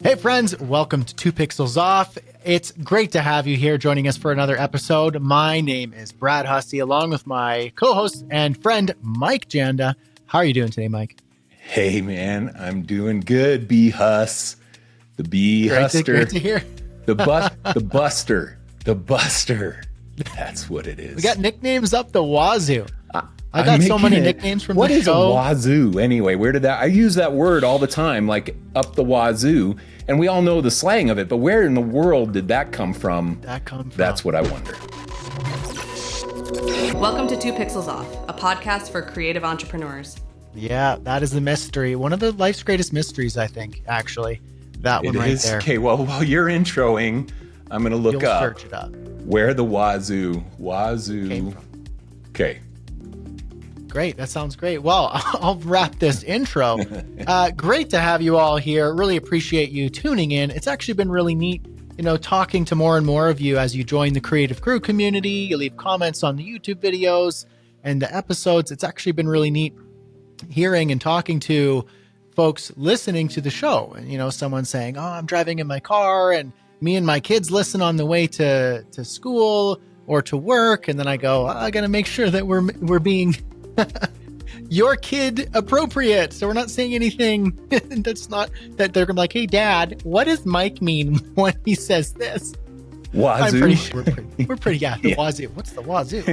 Hey friends, welcome to 2 Pixels Off. It's great to have you here joining us for another episode. My name is Brad Hussey, along with my co-host and friend, Mike Janda. How are you doing today, Mike? Hey man, I'm doing good, B-Huss. The B-Huster. Great to hear. the Buster. That's what it is. We got nicknames up the wazoo. I got so many nicknames from the show. What is a wazoo anyway? Where did that? I use that word all the time, like up the wazoo, and we all know the slang of it. But where in the world did that come from? That's what I wonder. Welcome to 2 Pixels Off, a podcast for creative entrepreneurs. Yeah, that is the mystery. One of the life's greatest mysteries, I think, actually. That one right there. Okay, well, while you're introing, I'm going to look up. Search it up. Where the wazoo came from. Okay. Great. That sounds great. Well, I'll wrap this intro. Great to have you all here. Really appreciate you tuning in. It's actually been really neat, talking to more and more of you as you join the Creative Crew community. You leave comments on the YouTube videos and the episodes. It's actually been really neat hearing and talking to folks listening to the show. And, someone saying, I'm driving in my car and me and my kids listen on the way to school or to work. And then I go, I got to make sure that we're being your kid appropriate. So we're not saying anything that's not that they're gonna be like, hey dad, what does Mike mean when he says this? Wazoo. I'm pretty sure we're pretty the wazoo. What's the wazoo?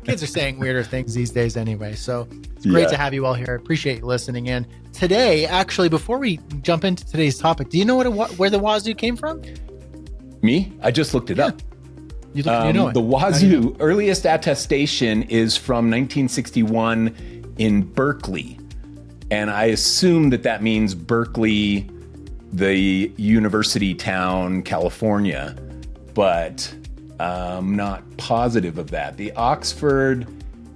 Kids are saying weirder things these days anyway. So it's great to have you all here. Appreciate you listening in. Today, actually, before we jump into today's topic, do you know where the wazoo came from? Me? I just looked it up. You know it. The Wazoo earliest attestation is from 1961 in Berkeley. And I assume that means Berkeley, the university town, California, but I'm not positive of that. The Oxford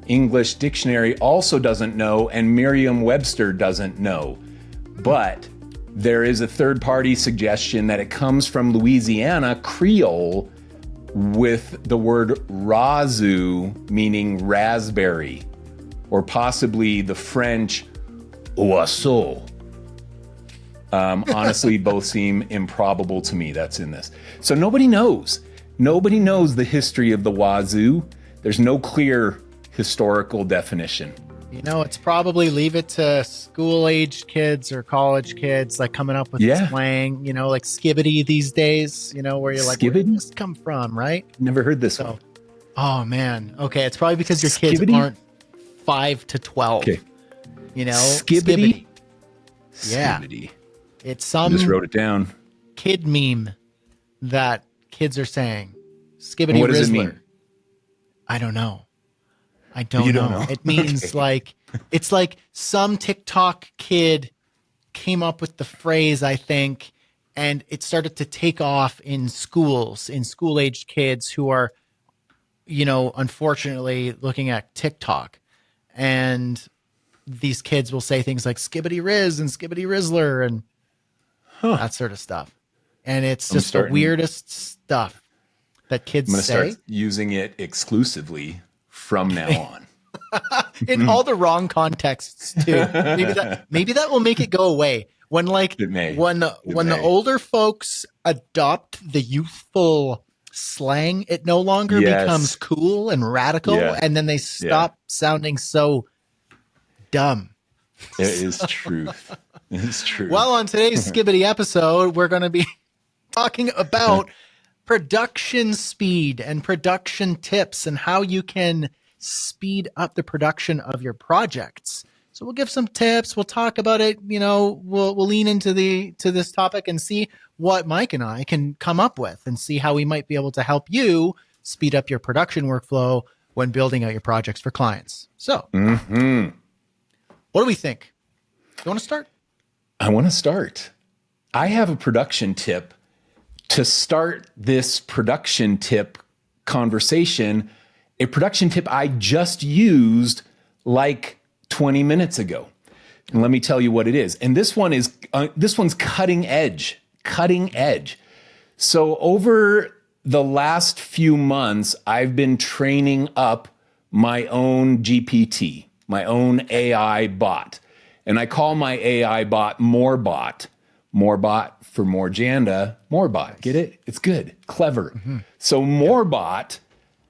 English Dictionary also doesn't know, and Merriam-Webster doesn't know. But there is a third-party suggestion that it comes from Louisiana Creole, with the word razoo meaning raspberry, or possibly the French oiseau. Honestly, both seem improbable to me. That's in this. So nobody knows. Nobody knows the history of the wazoo. There's no clear historical definition. It's probably leave it to school-aged kids or college kids, like coming up with slang, like skibbity these days, where you're like, where did this come from, right? Never heard this one. Oh, man. Okay, it's probably because your kids aren't 5 to 12. Okay. Skibbity? Yeah. Skibbity. It's some just wrote it down. Kid meme that kids are saying. Skibbity what does Rizzler. It mean? I don't know. Don't know. It means it's like some TikTok kid came up with the phrase, I think, and it started to take off in schools, in school-aged kids who are, unfortunately looking at TikTok. And these kids will say things like skibbity Riz and skibbity Rizzler and that sort of stuff. And it's just the weirdest stuff that kids say. I'm going to start using it exclusively from now on. In all the wrong contexts too. Maybe that will make it go away. When the older folks adopt the youthful slang, it no longer becomes cool and radical, and then they stop sounding so dumb. It is truth. It is true. Well, on today's Skibbity episode, we're going to be talking about production speed and production tips and how you can speed up the production of your projects. So we'll give some tips. We'll talk about it. We'll lean into this topic and see what Mike and I can come up with and see how we might be able to help you speed up your production workflow when building out your projects for clients. So what do we think? You want to start? I want to start. I have a production tip to start this production tip conversation, a production tip I just used like 20 minutes ago. And let me tell you what it is. And this one's cutting edge. So over the last few months, I've been training up my own GPT, my own AI bot. And I call my AI bot Morbot. Morbot for more Janda. Morbot, get it? It's good, clever. So Morbot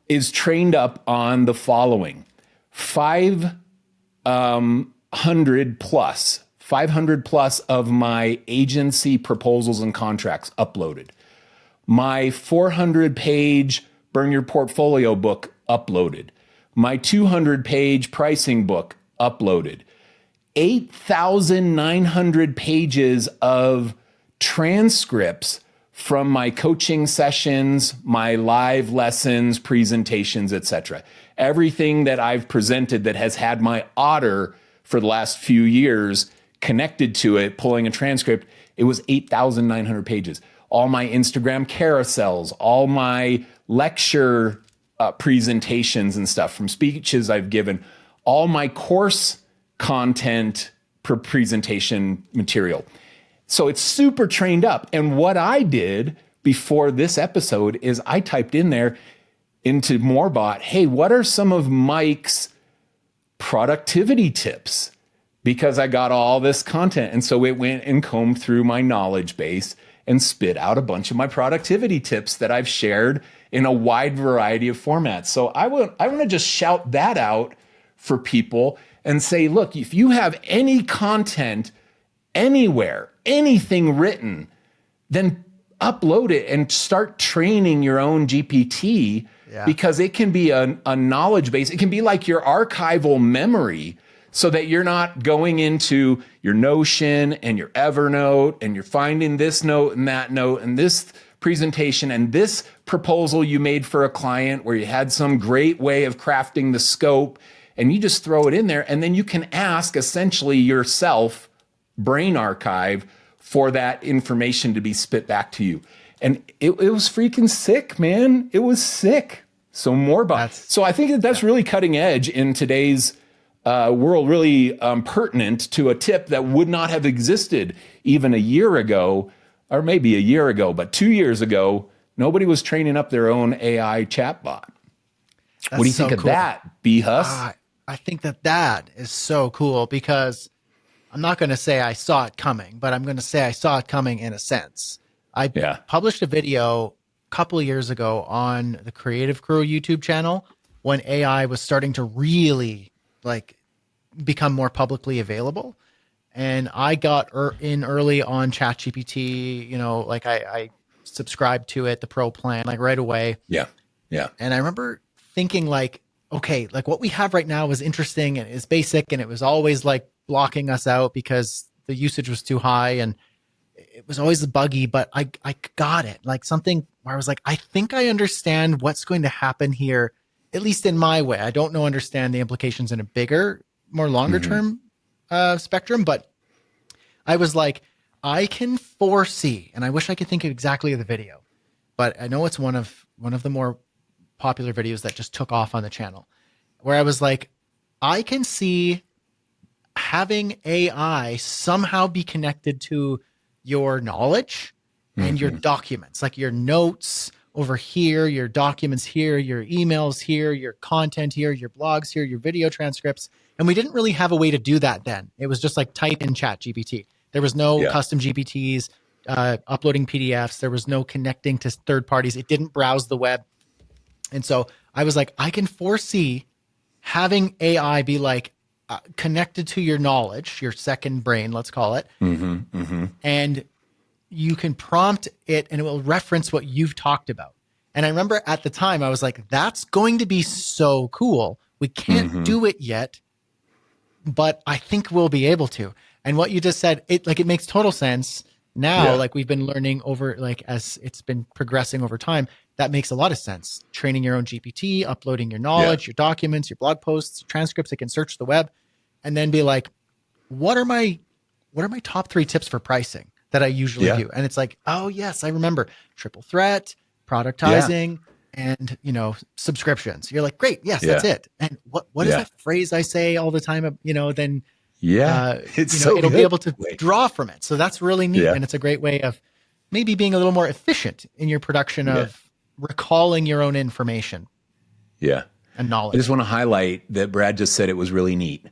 is trained up on the following: 500 plus of my agency proposals and contracts uploaded. My 400-page Burn Your Portfolio book uploaded. My 200-page pricing book uploaded. 8,900 pages of transcripts from my coaching sessions, my live lessons, presentations, etc. Everything that I've presented that has had my otter for the last few years connected to it, pulling a transcript, it was 8,900 pages. All my Instagram carousels, all my lecture presentations and stuff from speeches I've given, all my course content presentation material. So it's super trained up. And what I did before this episode is I typed in there into Morbot, hey, what are some of Mike's productivity tips? Because I got all this content. And so it went and combed through my knowledge base and spit out a bunch of my productivity tips that I've shared in a wide variety of formats. So I want to just shout that out for people and say, look, if you have any content anywhere, anything written, then upload it and start training your own GPT, because it can be a knowledge base. It can be like your archival memory, so that you're not going into your Notion and your Evernote and you're finding this note and this presentation and this proposal you made for a client where you had some great way of crafting the scope, and you just throw it in there, and then you can ask essentially yourself, brain archive, for that information to be spit back to you. And it was freaking sick, man. It was sick. So Morbot. So I think that's really cutting edge in today's world, really pertinent to a tip that would not have existed even a year ago, or maybe a year ago, but 2 years ago, nobody was training up their own AI chatbot. What do you think of that, B-Huss? I think that is so cool, because I'm not going to say I saw it coming, but I'm going to say I saw it coming in a sense. I published a video a couple of years ago on the Creative Crew YouTube channel when AI was starting to really become more publicly available. And I got in early on ChatGPT, I subscribed to it, the pro plan, right away. Yeah. And I remember thinking okay, what we have right now is interesting and is basic, and it was always blocking us out because the usage was too high and it was always buggy, but I got it. Something where I was I think I understand what's going to happen here, at least in my way. I don't understand the implications in a bigger, more longer term spectrum, but I was I can foresee, and I wish I could think of exactly the video, but I know it's one of the more popular videos that just took off on the channel, where I was I can see having AI somehow be connected to your knowledge and your documents, your notes over here, your documents here, your emails here, your content here, your blogs here, your video transcripts. And we didn't really have a way to do that then. It was just type in ChatGPT. There was no custom GPTs, uploading PDFs. There was no connecting to third parties. It didn't browse the web. And so I was I can foresee having AI be connected to your knowledge, your second brain, let's call it. And you can prompt it and it will reference what you've talked about. And I remember at the time I was that's going to be so cool. We can't do it yet, but I think we'll be able to. And what you just said, it makes total sense now. We've been learning over, as it's been progressing over time, that makes a lot of sense. Training your own GPT, uploading your knowledge, your documents, your blog posts, transcripts. It can search the web and then be what are my top 3 tips for pricing that I usually do? And it's oh yes, I remember triple threat, productizing, and subscriptions. You're great, yes, that's it. And what is that phrase I say all the time? Then it'll be able to draw from it. So that's really neat, and it's a great way of maybe being a little more efficient in your production of recalling your own information. And knowledge. I just want to highlight that Brad just said it was really neat.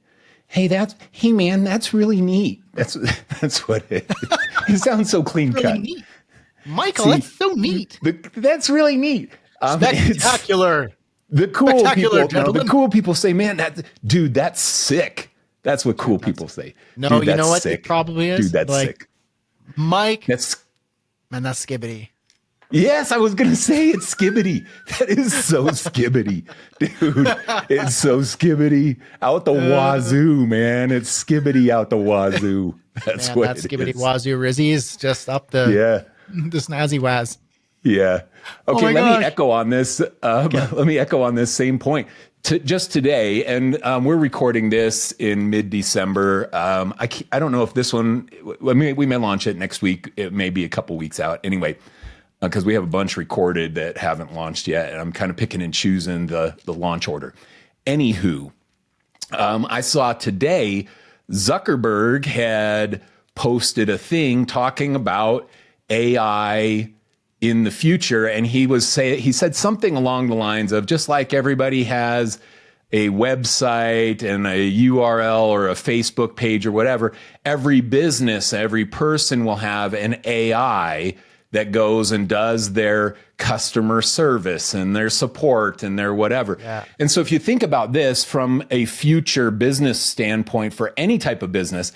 Hey man, that's really neat. That's what it is. It sounds so clean Really cut. neat. Michael, that's so neat. That's really neat. Spectacular. The cool Spectacular, people, no, the gentlemen. cool people say, "Man, that's sick." That's what cool people say. No, Dude, you that's know what sick. it probably is? Dude, that's Like, sick. Mike, That's that's skibbity. yes, I was gonna say it's skibbity. That is so skibbity, dude. It's so skibbity out the wazoo, man. It's skibbity out the wazoo. That's Man, what that it skibbity is. Wazoo Rizzy is just up the snazzy waz. Yeah. Okay, my let gosh. me echo on this. Let me echo on this same point. Just today, and we're recording this in mid-December. I don't know if this one, we may launch it next week. It may be a couple weeks out. Anyway, because we have a bunch recorded that haven't launched yet, and I'm kind of picking and choosing the launch order. Anywho, I saw today Zuckerberg had posted a thing talking about AI in the future, and he said something along the lines of, just like everybody has a website and a URL or a Facebook page or whatever, every business, every person will have an AI that goes and does their customer service and their support and their whatever. Yeah. And so if you think about this from a future business standpoint for any type of business,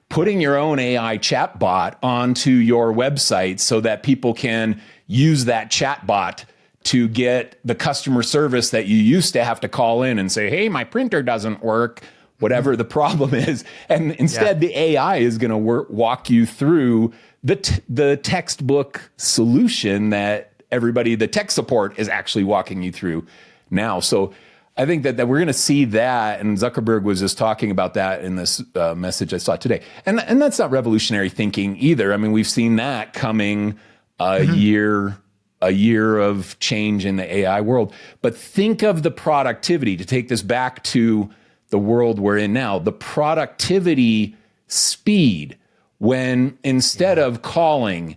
putting your own AI chatbot onto your website so that people can use that chatbot to get the customer service that you used to have to call in and say, hey, my printer doesn't work, whatever the problem is. And instead, the AI is going to walk you through the textbook solution that the tech support is actually walking you through now. So I think that we're going to see that, and Zuckerberg was just talking about that in this message I saw today. And that's not revolutionary thinking either. I mean, we've seen that coming a year of change in the AI world. But think of the productivity, to take this back to the world we're in now, the productivity speed when instead of calling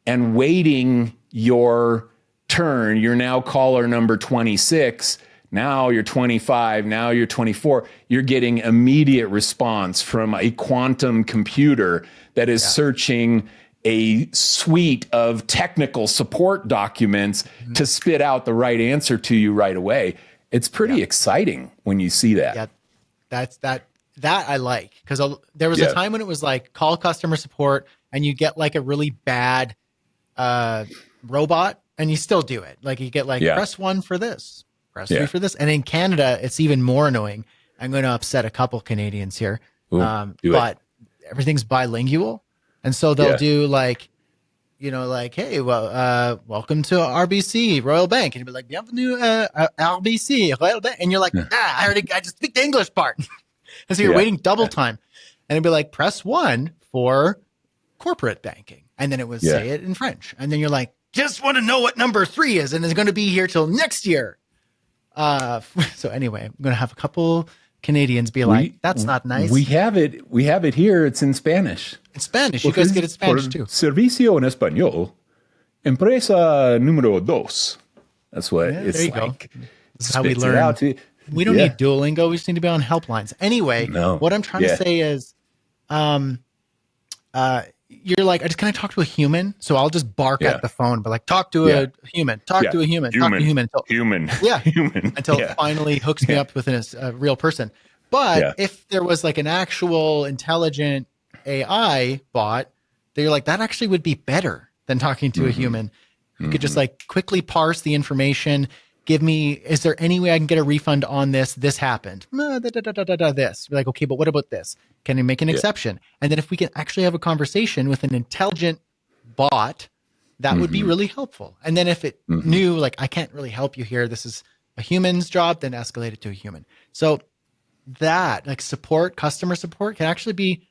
and waiting your turn, you're now caller number 26, now you're 25, now you're 24, you're getting immediate response from a quantum computer that is searching a suite of technical support documents to spit out the right answer to you right away. It's pretty exciting when you see that. Yeah, that I like, because there was a time when it was like call customer support and you get like a really bad robot, and you still do it. Like you get like press 1 for this, press 3 for this. And in Canada, it's even more annoying. I'm going to upset a couple Canadians here, but everything's bilingual. And so they'll do like, like, hey, well, welcome to RBC Royal Bank. And you'll be like, bienvenue RBC Royal Bank. And you're like, I just speak the English part. And so you're waiting double time. And it'd be like, press 1 for corporate banking. And then it would say it in French. And then you're like, just want to know what number 3 is. And it's going to be here till next year. So anyway, I'm going to have a couple Canadians be like, that's not nice. We have it here. It's in Spanish. In Spanish. You guys get it in Spanish too. Servicio en español. Empresa número 2. That's what it's there you like. go. This is how we learn. We don't need Duolingo. We just need to be on helplines. Anyway, what I'm trying to say is, you're like, I just kind of talk to a human. So I'll just bark at the phone, but like, talk to a human, talk to a human, talk to a human. Until it finally hooks me up with a real person. But if there was like an actual intelligent AI bot, that you're like, that actually would be better than talking to a human who could just like quickly parse the information. Give me, is there any way I can get a refund on this? This happened. This. We're like, okay, but what about this? Can you make an exception? And then if we can actually have a conversation with an intelligent bot, that would be really helpful. And then if it knew, like, I can't really help you here, this is a human's job, then escalate it to a human. So that, like, customer support can actually be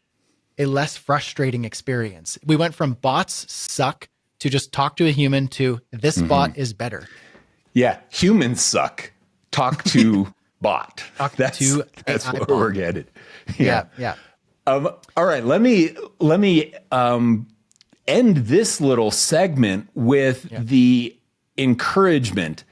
a less frustrating experience. We went from bots suck to just talk to a human to this bot is better. Yeah, humans suck. Talk to bot. That's where we're headed. Yeah. All right, let me end this little segment with the encouragement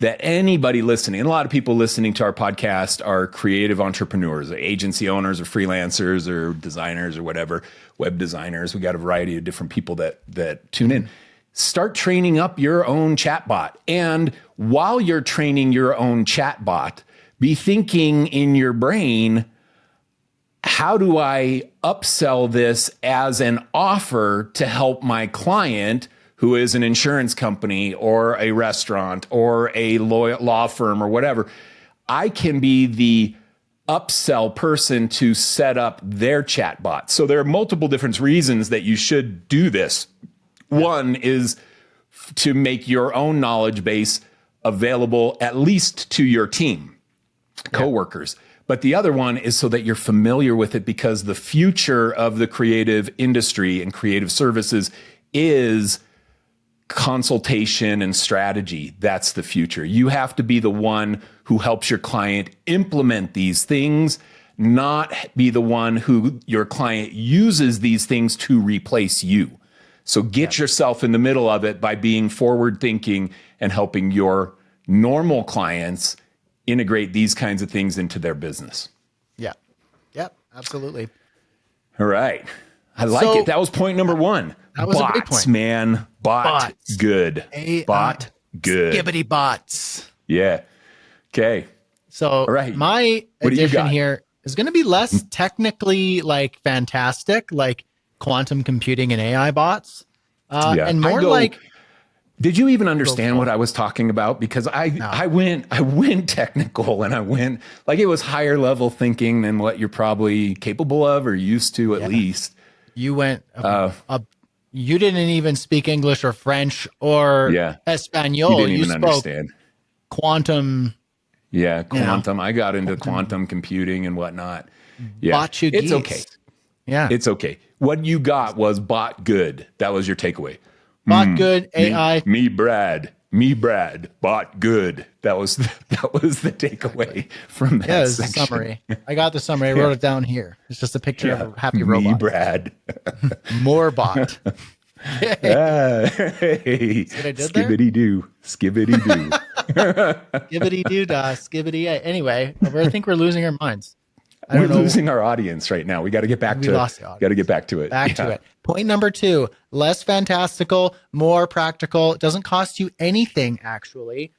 that anybody listening, and a lot of people listening to our podcast are creative entrepreneurs, agency owners or freelancers or designers or whatever, web designers. We got a variety of different people that tune in. Start training up your own chatbot. And while you're training your own chatbot, be thinking in your brain, how do I upsell this as an offer to help my client who is an insurance company or a restaurant or a law firm or whatever? I can be the upsell person to set up their chatbot. So there are multiple different reasons that you should do this. One is to make your own knowledge base available at least to your team, coworkers. But the other one is so that you're familiar with it, because the future of the creative industry and creative services is consultation and strategy. That's the future. You have to be the one who helps your client implement these things, not be the one who your client uses these things to replace you. So get yourself in the middle of it by being forward thinking and helping your normal clients integrate these kinds of things into their business. Yeah. Yep. Absolutely. All right. I like it. That was point number one. That was bots, a great point. Man. Bots. Good. AI. Bot. Good. Skibbity bots. Yeah. Okay. So my addition here is going to be less technically like fantastic, like quantum computing and AI bots, and more like. Did you even understand what I was talking about? Because I went technical, and I went like it was higher level thinking than what you're probably capable of or used to at least. You went you didn't even speak English or French or Espanol. You spoke understand quantum. Yeah, quantum. I got into quantum computing and whatnot. Yeah, Portuguese. It's okay. Yeah, it's okay. What you got was bot good. That was your takeaway. Bot good, AI. Me Brad, bot good. That was the takeaway from that. Yeah, it's a summary. I got the summary. I wrote it down here. It's just a picture of a happy robot. Me Brad. Morbot. Hey, skibbity doo. Skibbity doo da, skibbity. Anyway, I think we're losing our minds. We're losing our audience right now. We got to get back to it. Got to get back to it. Back to it. Point number 2, less fantastical, more practical. It doesn't cost you anything, actually,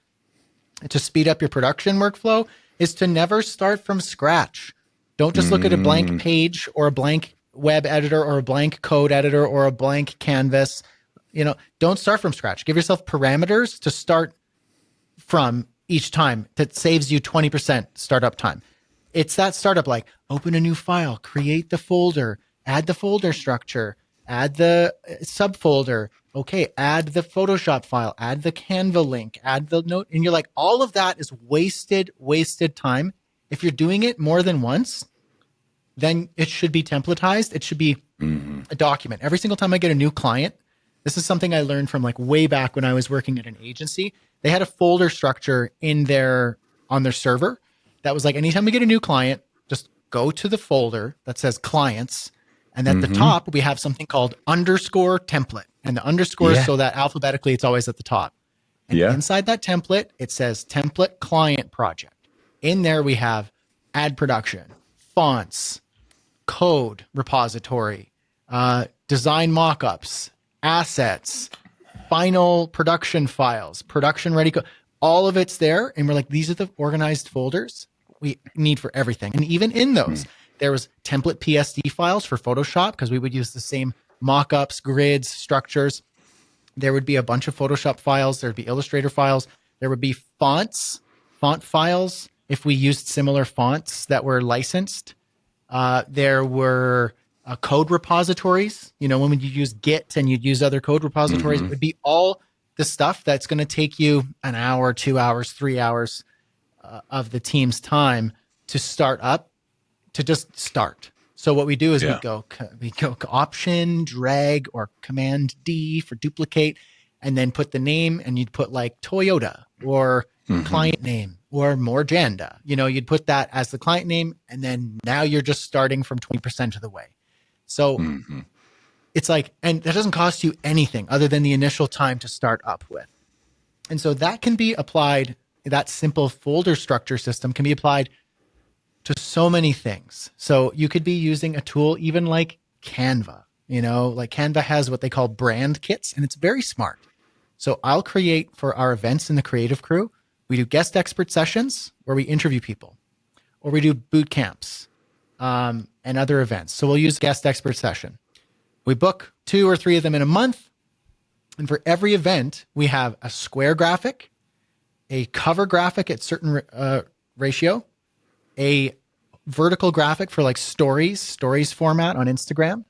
to speed up your production workflow, is to never start from scratch. Don't just look at a blank page or a blank web editor or a blank code editor or a blank canvas. Don't start from scratch. Give yourself parameters to start from each time. That saves you 20% startup time. It's that startup, like open a new file, create the folder, add the folder structure, add the subfolder. Okay, add the Photoshop file, add the Canva link, add the note. And you're like, all of that is wasted time. If you're doing it more than once, then it should be templatized. It should be a document. Every single time I get a new client, this is something I learned from like way back when I was working at an agency. They had a folder structure on their server that was like, anytime we get a new client, just go to the folder that says clients. And at the top, we have something called underscore template. And the underscore is so that alphabetically it's always at the top. And inside that template, it says template client project. In there, we have ad production, fonts, code repository, design mockups, assets, final production files, production ready code. All of it's there. And we're like, these are the organized folders we need for everything. And even in those, there was template PSD files for Photoshop, because we would use the same mockups, grids, structures. There would be a bunch of Photoshop files. There'd be Illustrator files. There would be font files if we used similar fonts that were licensed. There were code repositories. When you use Git and you'd use other code repositories, it would be all the stuff that's going to take you an hour, 2 hours, 3 hours of the team's time to start up, to just start. So what we do is we go option, drag, or command D for duplicate, and then put the name, and you'd put like Toyota or client name or more Janda. You'd put that as the client name, and then now you're just starting from 20% of the way. So it's like, and that doesn't cost you anything other than the initial time to start up with. And so that can be applied that simple folder structure system can be applied to so many things. So you could be using a tool even like Canva. Like Canva has what they call brand kits, and it's very smart. So I'll create for our events in the creative crew, we do guest expert sessions where we interview people, or we do boot camps and other events. So we'll use guest expert session. We book 2 or 3 of them in a month. And for every event, we have a square graphic, a cover graphic at certain ratio, a vertical graphic for like stories format on Instagram,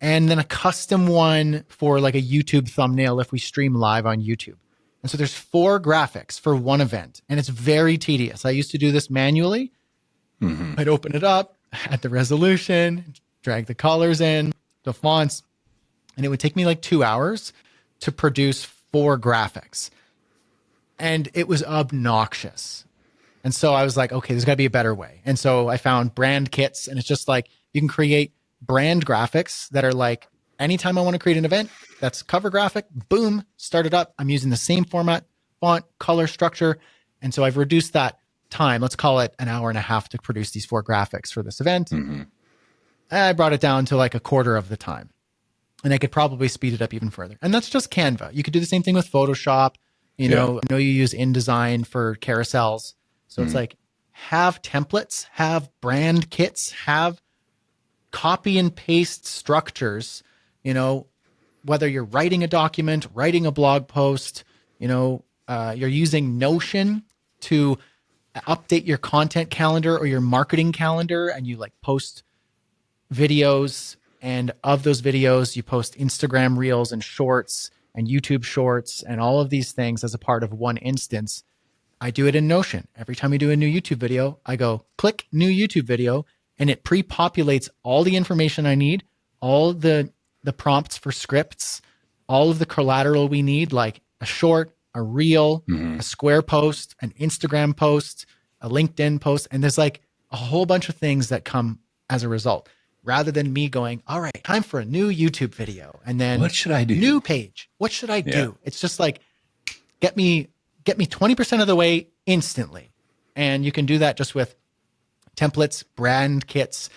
and then a custom one for like a YouTube thumbnail if we stream live on YouTube. And so there's 4 graphics for one event, and it's very tedious. I used to do this manually. I'd open it up, add the resolution, drag the colors in, the fonts, and it would take me like 2 hours to produce 4 graphics. And it was obnoxious. And so I was like, okay, there's got to be a better way. And so I found brand kits, and it's just like you can create brand graphics that are like, anytime I want to create an event, that's cover graphic, boom, start it up. I'm using the same format, font, color, structure. And so I've reduced that time. Let's call it an hour and a half to produce these 4 graphics for this event. I brought it down to like a quarter of the time. And I could probably speed it up even further. And that's just Canva. You could do the same thing with Photoshop. I know you use InDesign for carousels. So it's like, have templates, have brand kits, have copy and paste structures, whether you're writing a document, writing a blog post, you're using Notion to update your content calendar or your marketing calendar, and you like post videos, and of those videos, you post Instagram reels and shorts and YouTube shorts and all of these things as a part of one instance. I do it in Notion. Every time we do a new YouTube video, I go click new YouTube video, and it pre-populates all the information I need, all the prompts for scripts, all of the collateral we need, like a short, a reel, a square post, an Instagram post, a LinkedIn post. And there's like a whole bunch of things that come as a result, rather than me going, all right, time for a new YouTube video. And then what should I do? New page. What should I do? It's just like, get me 20% of the way instantly. And you can do that just with templates, brand kits,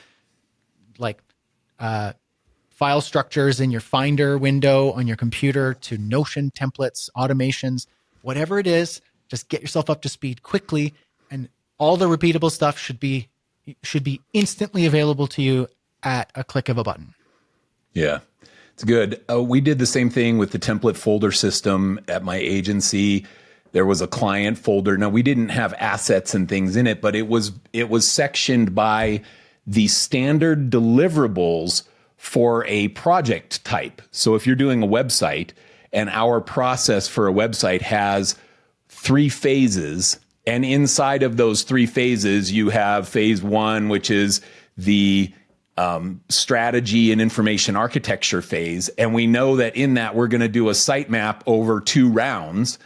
like file structures in your Finder window on your computer, to Notion templates, automations, whatever it is. Just get yourself up to speed quickly, and all the repeatable stuff should be instantly available to you at a click of a button. Yeah, it's good. We did the same thing with the template folder system at my agency. There was a client folder. Now, we didn't have assets and things in it, but it was sectioned by the standard deliverables for a project type. So if you're doing a website, and our process for a website has 3 phases, and inside of those 3 phases, you have phase 1, which is the strategy and information architecture phase. And we know that in that, we're going to do a sitemap over 2 rounds.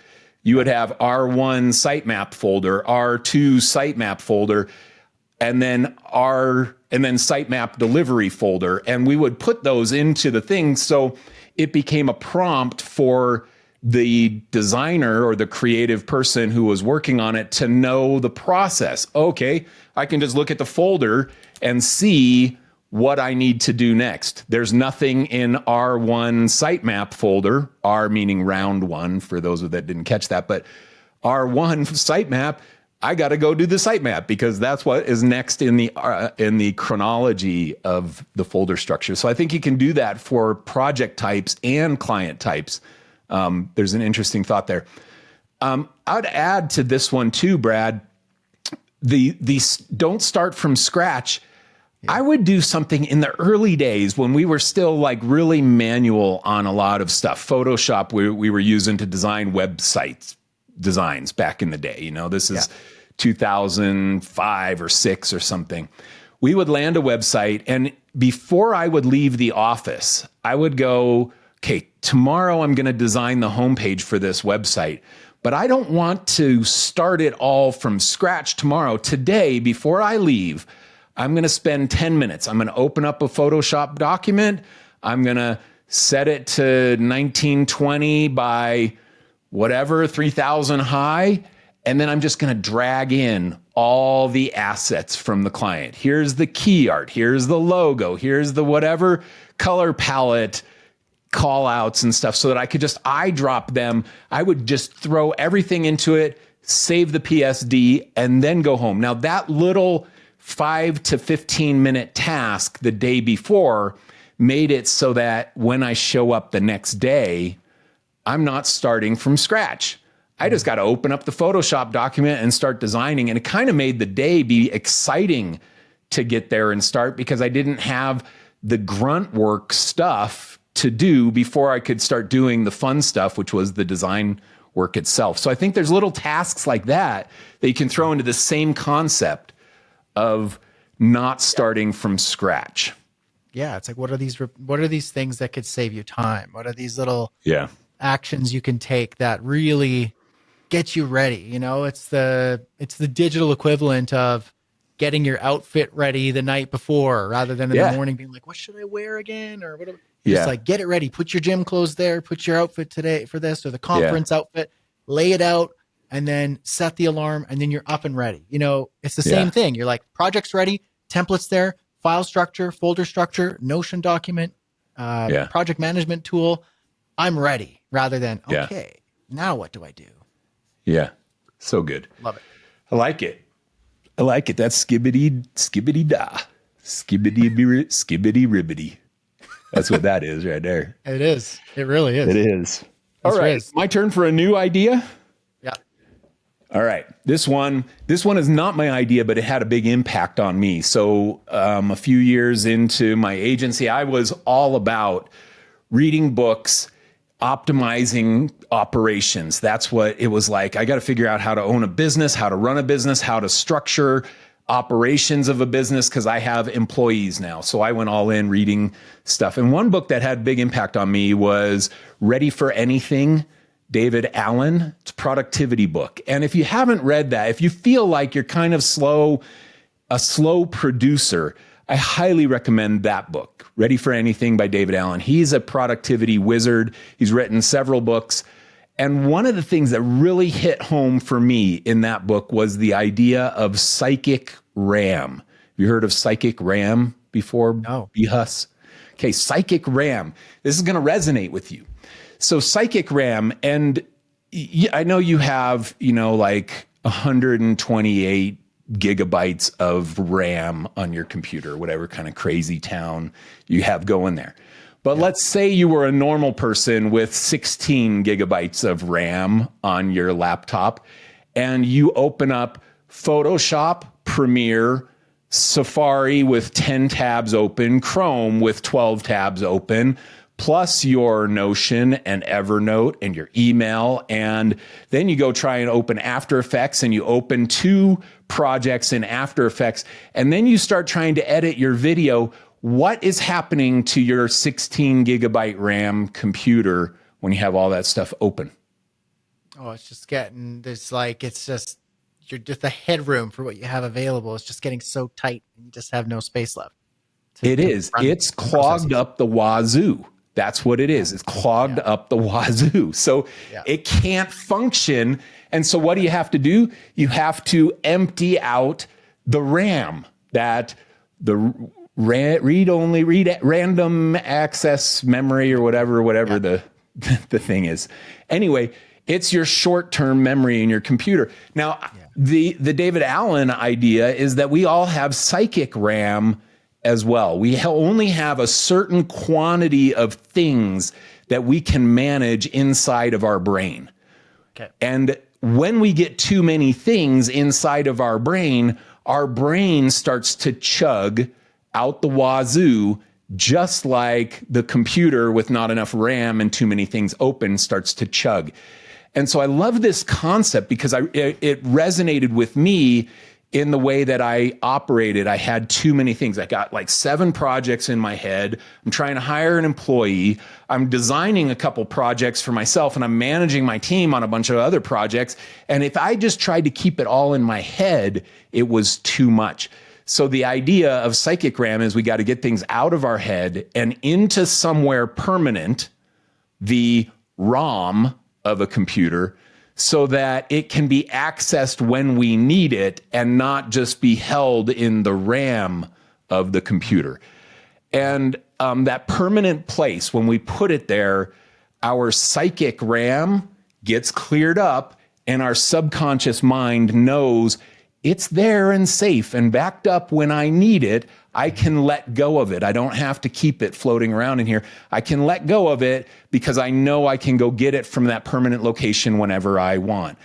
You would have R1 sitemap folder, R2 sitemap folder, and then sitemap delivery folder. And we would put those into the thing. So it became a prompt for the designer or the creative person who was working on it to know the process. Okay, I can just look at the folder and see what I need to do next. There's nothing in R1 sitemap folder, R meaning round 1 for those that didn't catch that, but R1 sitemap, I got to go do the sitemap because that's what is next in the chronology of the folder structure. So I think you can do that for project types and client types. There's an interesting thought there. I'd add to this one too, Brad, the don't start from scratch. I would do something in the early days when we were still like really manual on a lot of stuff. Photoshop, we were using to design websites designs back in the day. This is 2005 or 6 or something. We would land a website, and before I would leave the office, I would go, okay, tomorrow I'm going to design the homepage for this website, but I don't want to start it all from scratch tomorrow. Today, before I leave, I'm going to spend 10 minutes. I'm going to open up a Photoshop document. I'm going to set it to 1920 by whatever, 3000 high. And then I'm just going to drag in all the assets from the client. Here's the key art. Here's the logo. Here's the whatever color palette call outs and stuff, so that I could just eyedrop them. I would just throw everything into it, save the PSD, and then go home. Now, that little 5 to 15 minute task the day before made it so that when I show up the next day, I'm not starting from scratch. I just got to open up the Photoshop document and start designing. And it kind of made the day be exciting to get there and start, because I didn't have the grunt work stuff to do before I could start doing the fun stuff, which was the design work itself. So I think there's little tasks like that that you can throw into the same concept of not starting from scratch. Yeah, it's like, what are these things that could save you time? What are these little actions you can take that really get you ready? You know, it's the digital equivalent of getting your outfit ready the night before, rather than in the morning being like, what should I wear again, or whatever. Just like, get it ready, put your gym clothes there, put your outfit today for this, or the conference outfit, lay it out, and then set the alarm, and then you're up and ready. You know, it's the same thing. You're like, project's ready, templates there, file structure, folder structure, Notion document, project management tool. I'm ready, rather than, okay, now what do I do? Yeah. So good. Love it. I like it. That's skibbity da. Skibbity ribbity. That's what that is right there. It is. It really is. It is. All right. My turn for a new idea. Yeah. All right. This one is not my idea, but it had a big impact on me. So a few years into my agency, I was all about reading books, optimizing operations. That's what it was like. I got to figure out how to own a business, how to run a business, how to structure operations of a business, because I have employees now. So I went all in reading stuff. And one book that had big impact on me was Ready for Anything, David Allen. It's a productivity book. And if you haven't read that, if you feel like you're kind of a slow producer, I highly recommend that book, Ready for Anything by David Allen. He's a productivity wizard. He's written several books. And one of the things that really hit home for me in that book was the idea of psychic RAM. Have you heard of psychic RAM before? No. Huss? Okay, psychic RAM. This is going to resonate with you. So psychic RAM, and I know you have, like 128 gigabytes of RAM on your computer, whatever kind of crazy town you have going there. But let's say you were a normal person with 16 gigabytes of RAM on your laptop, and you open up Photoshop, Premiere, Safari with 10 tabs open, Chrome with 12 tabs open, plus your Notion and Evernote and your email. And then you go try and open After Effects, and you open 2 projects in After Effects, and then you start trying to edit your video. What is happening to your 16 gigabyte RAM computer when you have all that stuff open? Oh, it's just getting this, like, you're just the headroom for what you have available. It's just getting so tight, and you just have no space left. It's clogged up the wazoo. That's what it is. It's clogged up the wazoo. So it can't function. And so what do you have to do? You have to empty out the RAM, random access memory, or whatever the thing is. Anyway, it's your short-term memory in your computer. Now, the David Allen idea is that we all have psychic RAM as well. We only have a certain quantity of things that we can manage inside of our brain. Okay. And when we get too many things inside of our brain starts to chug out the wazoo, just like the computer with not enough RAM and too many things open starts to chug. And so I love this concept because it resonated with me in the way that I operated. I had too many things. I got like 7 projects in my head. I'm trying to hire an employee. I'm designing a couple projects for myself, and I'm managing my team on a bunch of other projects. And if I just tried to keep it all in my head, it was too much. So the idea of psychic RAM is we got to get things out of our head and into somewhere permanent, the ROM of a computer, so that it can be accessed when we need it and not just be held in the RAM of the computer. And that permanent place, when we put it there, our psychic RAM gets cleared up and our subconscious mind knows it's there and safe and backed up when I need it. I can let go of it. I don't have to keep it floating around in here. I can let go of it because I know I can go get it from that permanent location whenever I want.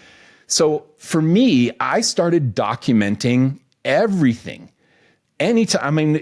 So for me, I started documenting everything. Anytime, I mean,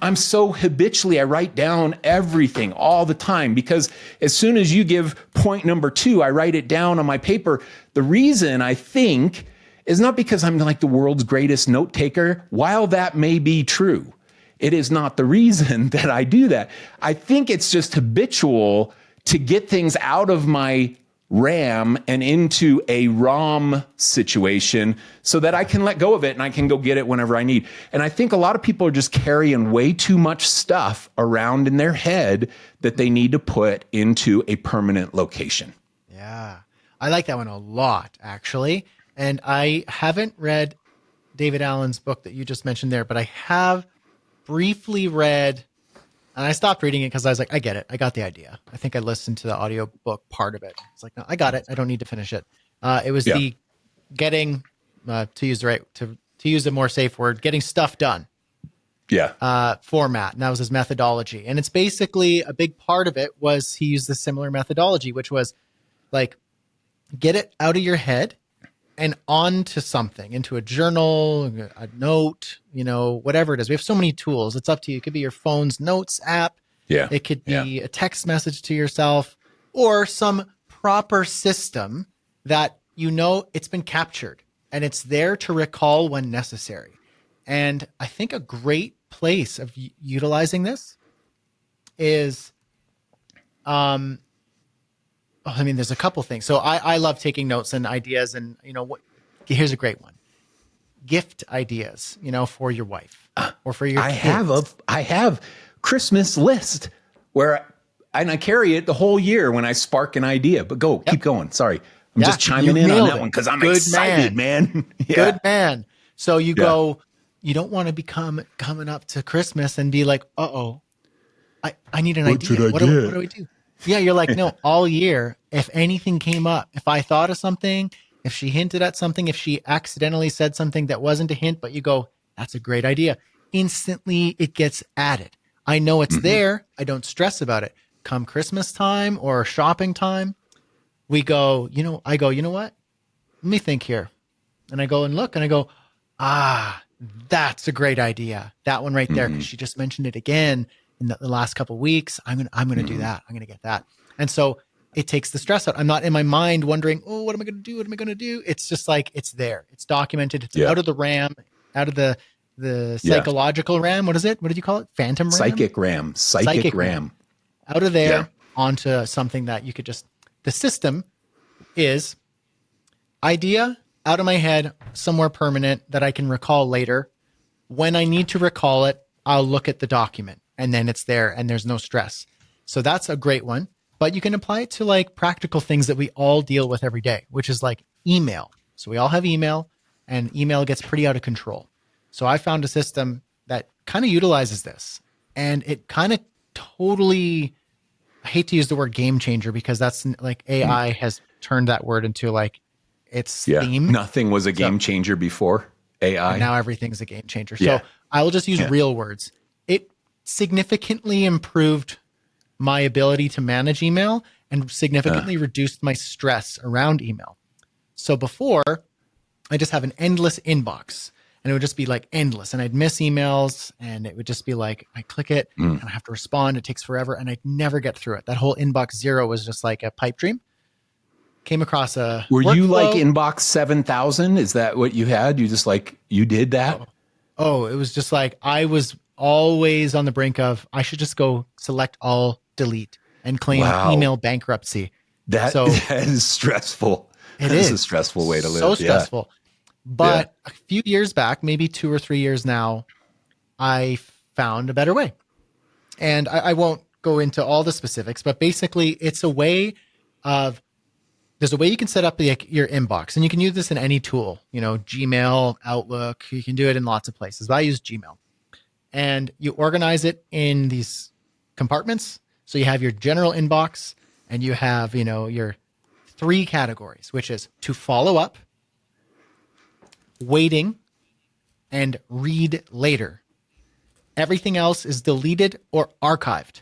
I'm so habitually, I write down everything all the time, because as soon as you give point number 2, I write it down on my paper. The reason, I think, is not because I'm like the world's greatest note taker. While that may be true, it is not the reason that I do that. I think it's just habitual to get things out of my RAM and into a ROM situation so that I can let go of it and I can go get it whenever I need. And I think a lot of people are just carrying way too much stuff around in their head that they need to put into a permanent location. Yeah. I like that one a lot, actually. And I haven't read David Allen's book that you just mentioned there, but I have briefly read, and I stopped reading it because I was like, I get it. I got the idea. I think I listened to the audiobook part of it. It's like, no, I got it. I don't need to finish it. It was the getting, to use a more safe word, getting stuff done. Format. And that was his methodology. And it's basically, a big part of it was he used a similar methodology, which was like, get it out of your head and onto something, into a journal, a note, whatever it is. We have so many tools. It's up to you. It could be your phone's notes app. Yeah. It could be a text message to yourself, or some proper system that it's been captured and it's there to recall when necessary. And I think a great place of utilizing this is, there's a couple things. So I love taking notes and ideas, and here's a great one. Gift ideas, for your wife or for your kids. I have Christmas list where I carry it the whole year when I spark an idea. But keep going. Sorry. I'm just chiming in on that one because I'm excited, man. Good man. So you go, you don't want to be coming up to Christmas and be like, I need an idea. What do we do? Yeah, you're like, no, all year, if anything came up, if I thought of something, if she hinted at something, if she accidentally said something that wasn't a hint, but you go, that's a great idea. Instantly, it gets added. I know it's there. I don't stress about it. Come Christmas time or shopping time, I go, you know what? Let me think here. And I go and look and I go, that's a great idea. That one right there. 'Cause she just mentioned it again in the last couple of weeks. I'm going to do that. I'm going to get that. And so it takes the stress out. I'm not in my mind wondering, what am I going to do? What am I going to do? It's just like, it's there. It's documented. It's out of the RAM, out of the psychological RAM. What is it? What did you call it? Phantom RAM? Psychic RAM. Psychic RAM. Out of there onto something that you could just, the system is idea out of my head, somewhere permanent that I can recall later. When I need to recall it, I'll look at the document and then it's there and there's no stress. So that's a great one. But you can apply it to like practical things that we all deal with every day, which is like email. So we all have email, and email gets pretty out of control. So I found a system that kind of utilizes this, and it kind of totally, I hate to use the word game changer because that's like AI has turned that word into like its theme. Nothing was a game changer before AI. And now everything's a game changer. So I will just use real words. It significantly improved my ability to manage email and significantly reduced my stress around email. So before, I just have an endless inbox, and it would just be like endless, and I'd miss emails, and it would just be like, I click it and I have to respond. It takes forever, and I'd never get through it. That whole inbox 0 was just like a pipe dream. Came across a Were workflow. You like inbox 7,000? Is that what you had? You did that? Oh, it was just like, I was always on the brink of, I should just go select all, delete, and claim email bankruptcy. That is stressful. It is a stressful way to live. So stressful. But a few years back, maybe 2 or 3 years now, I found a better way. And I won't go into all the specifics, but basically it's a way of, there's a way you can set up your inbox, and you can use this in any tool, Gmail, Outlook. You can do it in lots of places, but I use Gmail. And you organize it in these compartments. So you have your general inbox, and you have, your 3 categories, which is to follow up, waiting, and read later. Everything else is deleted or archived.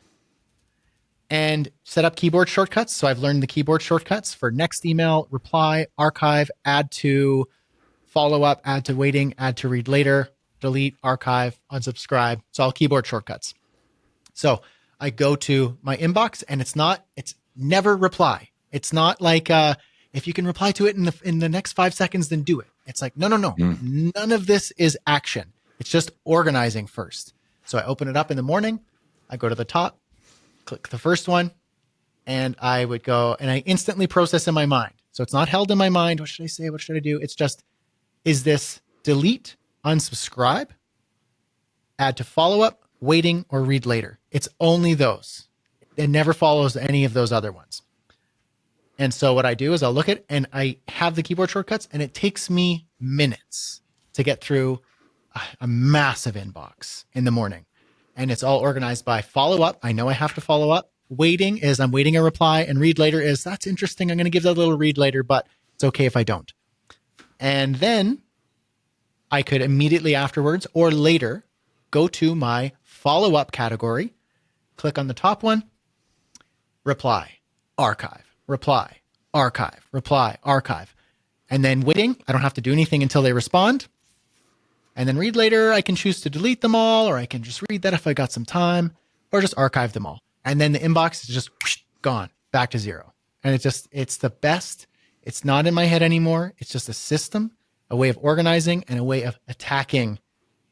And set up keyboard shortcuts. So I've learned the keyboard shortcuts for next email, reply, archive, add to, follow up, add to waiting, add to read later, delete, archive, unsubscribe. It's all keyboard shortcuts. So I go to my inbox, and it's never reply. It's not like if you can reply to it in the next 5 seconds, then do it. It's like, no. None of this is action. It's just organizing first. So I open it up in the morning. I go to the top, click the first one, and I would go and I instantly process in my mind. So it's not held in my mind. What should I say? What should I do? It's just, is this delete, unsubscribe, add to follow up, waiting, or read later? It's only those. It never follows any of those other ones. And so what I do is I'll look at, and I have the keyboard shortcuts, and it takes me minutes to get through a massive inbox in the morning. And it's all organized by follow up. I know I have to follow up. Waiting is I'm waiting a reply, and read later is that's interesting. I'm going to give that a little read later, but it's okay if I don't. And then I could immediately afterwards or later go to my follow up category, click on the top one, reply, archive, reply, archive, reply, archive. And then waiting, I don't have to do anything until they respond. And then read later, I can choose to delete them all, or I can just read that if I got some time, or just archive them all. And then the inbox is just whoosh, gone, back to zero. And it's the best. It's not in my head anymore. It's just a system, a way of organizing, and a way of attacking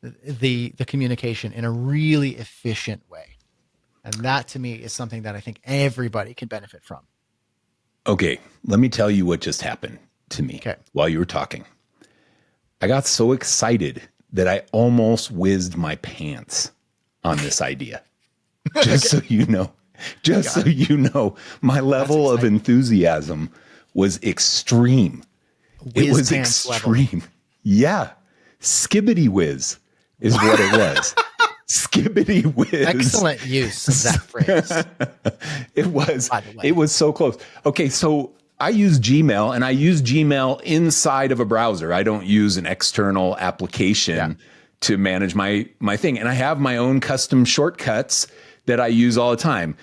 the communication in a really efficient way. And that to me is something that I think everybody can benefit from. Okay, let me tell you what just happened to me while you were talking. I got so excited that I almost whizzed my pants on this idea. Just so you know. So you know, my level of enthusiasm was extreme. It was extreme. Level. Yeah. Skibbity whiz is what it was. Skibbity whiz. Excellent use of that phrase. It was so close. Okay, so I use Gmail, and I use Gmail inside of a browser. I don't use an external application to manage my thing. And I have my own custom shortcuts that I use all the time.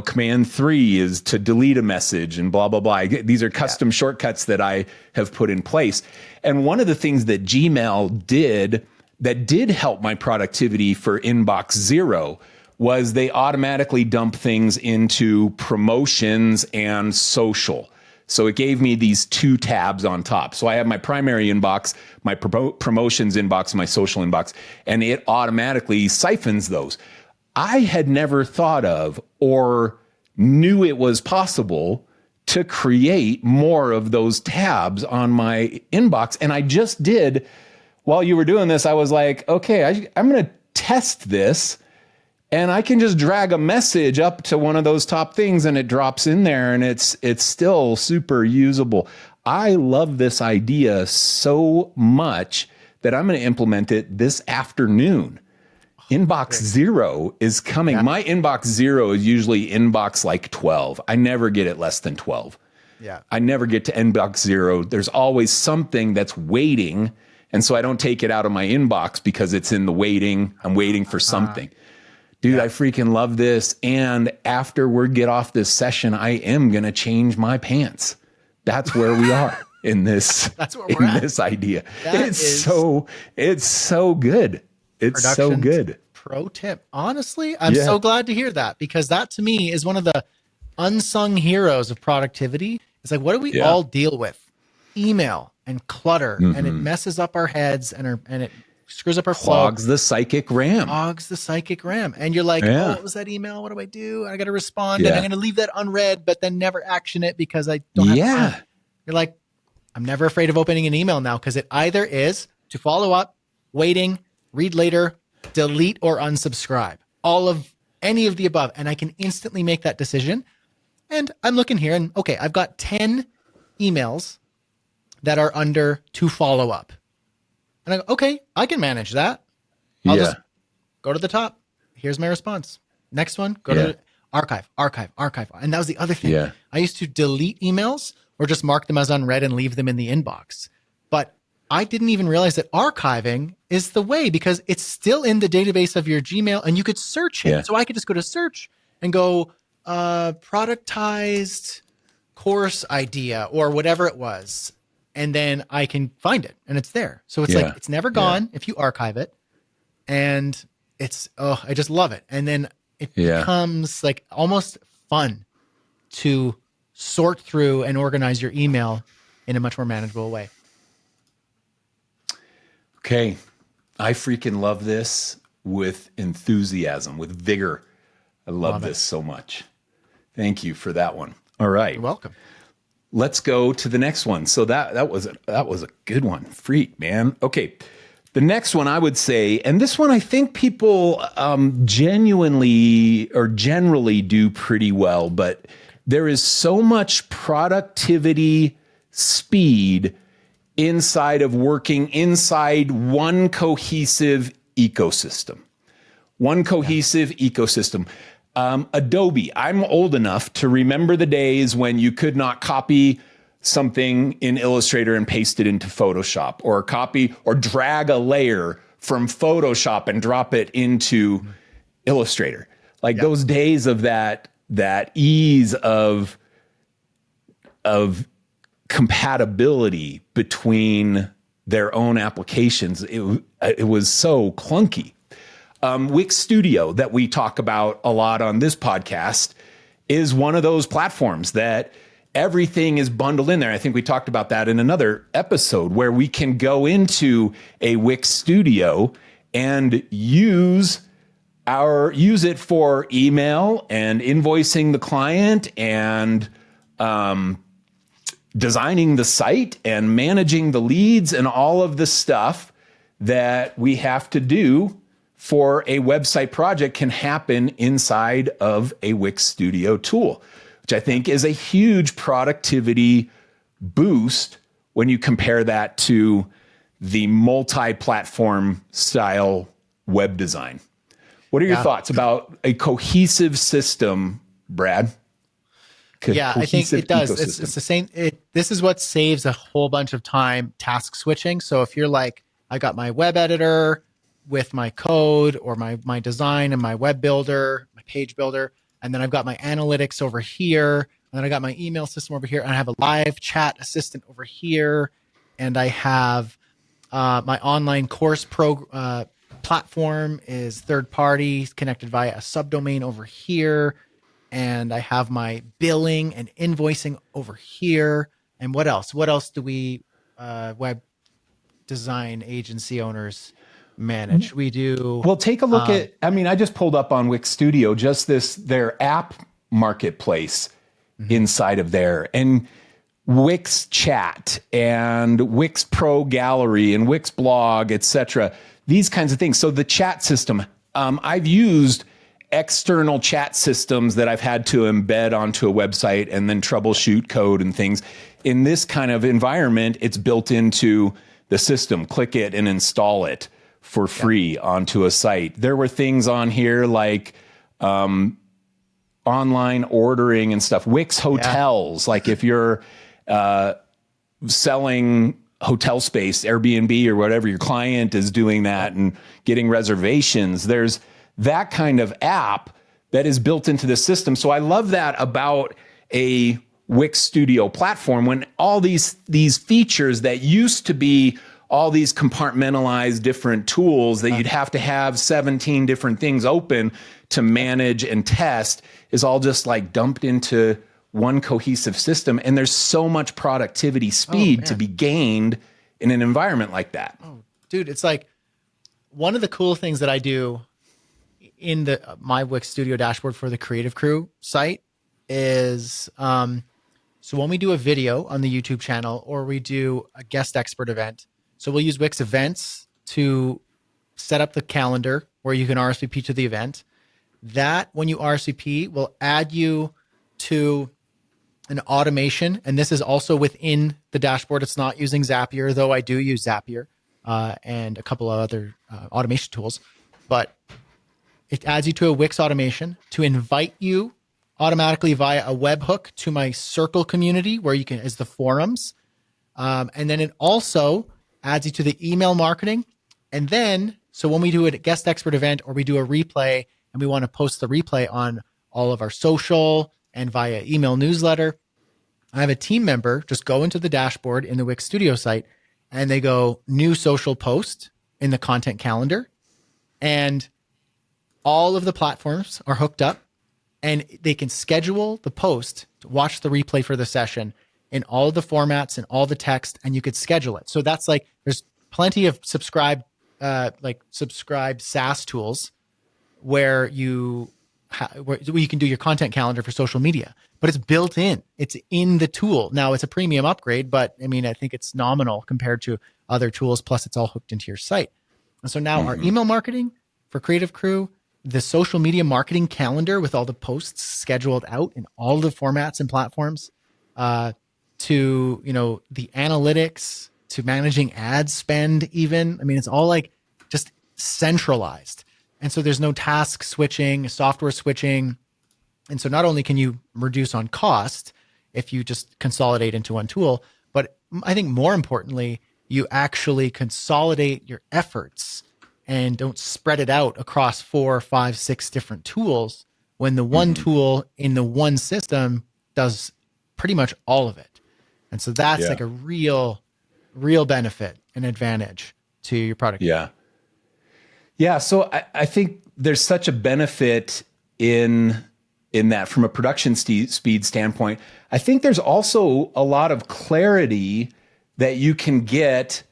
Command 3 is to delete a message and blah, blah, blah. These are custom shortcuts that I have put in place. And one of the things that Gmail did that did help my productivity for inbox 0 was they automatically dump things into promotions and social. So it gave me these 2 tabs on top. So I have my primary inbox, my promotions inbox, my social inbox, and it automatically siphons those. I had never thought of or knew it was possible to create more of those tabs on my inbox. And I just did. While you were doing this, I was like, okay, I'm going to test this. And I can just drag a message up to one of those top things, and it drops in there, and it's still super usable. I love this idea so much that I'm going to implement it this afternoon. Inbox 0 is coming. Yeah. My inbox 0 is usually inbox like 12. I never get it less than 12. Yeah. I never get to inbox 0. There's always something that's waiting. And so I don't take it out of my inbox because it's in the waiting. I'm waiting for something. Dude, I freaking love this. And after we get off this session, I am going to change my pants. That's where we are in this, That's where we're at. This idea. It's so good. It's so good. Pro tip. Honestly, I'm so glad to hear that, because that to me is one of the unsung heroes of productivity. It's like, what do we all deal with? Email and clutter, and it messes up our heads and it screws up our clogs the psychic RAM. And you're like, oh, what was that email? What do I do? I got to respond, and I'm going to leave that unread, but then never action it because I don't have time. You're like, I'm never afraid of opening an email now, because it either is to follow up, waiting, read later, delete, or unsubscribe. All of any of the above. And I can instantly make that decision. And I'm looking here and okay, I've got 10 emails that are under to follow up. And I go, okay, I can manage that. I'll just go to the top. Here's my response. Next one, go to archive. And that was the other thing. Yeah. I used to delete emails or just mark them as unread and leave them in the inbox. But I didn't even realize that archiving is the way, because it's still in the database of your Gmail and you could search it. Yeah. So I could just go to search and go productized course idea or whatever it was. And then I can find it and it's there. So it's like, it's never gone if you archive it. And it's, I just love it. And then it becomes like almost fun to sort through and organize your email in a much more manageable way. Okay. I freaking love this with enthusiasm, with vigor. I love this so much. Thank you for that one. All right. You're welcome. Let's go to the next one. So that was a good one. Freak, man. Okay. The next one I would say, and this one I think people genuinely or generally do pretty well, but there is so much productivity speed inside of working inside one cohesive ecosystem. Adobe. I'm old enough to remember the days when you could not copy something in Illustrator and paste it into Photoshop, or copy or drag a layer from Photoshop and drop it into Illustrator. Like those days of that ease of compatibility between their own applications. It was so clunky. Wix Studio that we talk about a lot on this podcast is one of those platforms that everything is bundled in there. I think we talked about that in another episode, where we can go into a Wix Studio and use it for email and invoicing the client and designing the site and managing the leads and all of the stuff that we have to do for a website project can happen inside of a Wix Studio tool, which I think is a huge productivity boost when you compare that to the multi-platform style web design. What are your thoughts about a cohesive system, Brad? I think it does. It's the same. This is what saves a whole bunch of time task switching. So if you're like, I got my web editor with my code or my design and my web builder, my page builder, and then I've got my analytics over here, and then I got my email system over here, and I have a live chat assistant over here, and I have my online course platform is third party connected via a subdomain over here, and I have my billing and invoicing over here. And what else? What else do we web design agency owners manage? We do. Well, take a look at, I just pulled up on Wix Studio, just their app marketplace inside of there, and Wix Chat and Wix Pro Gallery and Wix Blog, etc. These kinds of things. So the chat system, I've used external chat systems that I've had to embed onto a website and then troubleshoot code and things. In this kind of environment, it's built into the system. Click it and install it for free onto a site. There were things on here like online ordering and stuff. Wix Hotels, like if you're selling hotel space, Airbnb or whatever, your client is doing that and getting reservations. There's that kind of app that is built into the system. So I love that about a Wix Studio platform, when all these features that used to be all these compartmentalized different tools that you'd have to have 17 different things open to manage and test is all just like dumped into one cohesive system. And there's so much productivity speed to be gained in an environment like that. Oh, dude, it's like one of the cool things that I do in my Wix Studio dashboard for the Creative Crew site is, so when we do a video on the YouTube channel or we do a guest expert event, so we'll use Wix Events to set up the calendar where you can RSVP to the event. That when you RSVP will add you to an automation, and this is also within the dashboard. It's not using Zapier, though I do use Zapier and a couple of other automation tools. But it adds you to a Wix automation to invite you automatically via a webhook to my Circle community, where you can, as the forums. And then it also adds you to the email marketing. And then, so when we do a guest expert event or we do a replay and we want to post the replay on all of our social and via email newsletter, I have a team member just go into the dashboard in the Wix Studio site and they go new social post in the content calendar. And all of the platforms are hooked up and they can schedule the post to watch the replay for the session in all of the formats and all the text, and you could schedule it. So that's like, there's plenty of subscribe SaaS tools where you can do your content calendar for social media, but it's built in. It's in the tool. Now it's a premium upgrade, but I mean, I think it's nominal compared to other tools. Plus, it's all hooked into your site. And so now our email marketing for Creative Crew, the social media marketing calendar with all the posts scheduled out in all the formats and platforms, to, the analytics, to managing ad spend even. I mean, it's all like just centralized. And so there's no task switching, software switching. And so not only can you reduce on cost if you just consolidate into one tool, but I think more importantly, you actually consolidate your efforts and don't spread it out across 4, 5, 6 different tools when the one tool in the one system does pretty much all of it. And so that's like a real benefit and advantage to your product. Yeah. Yeah. So I think there's such a benefit in that from a production speed standpoint. I think there's also a lot of clarity that you can get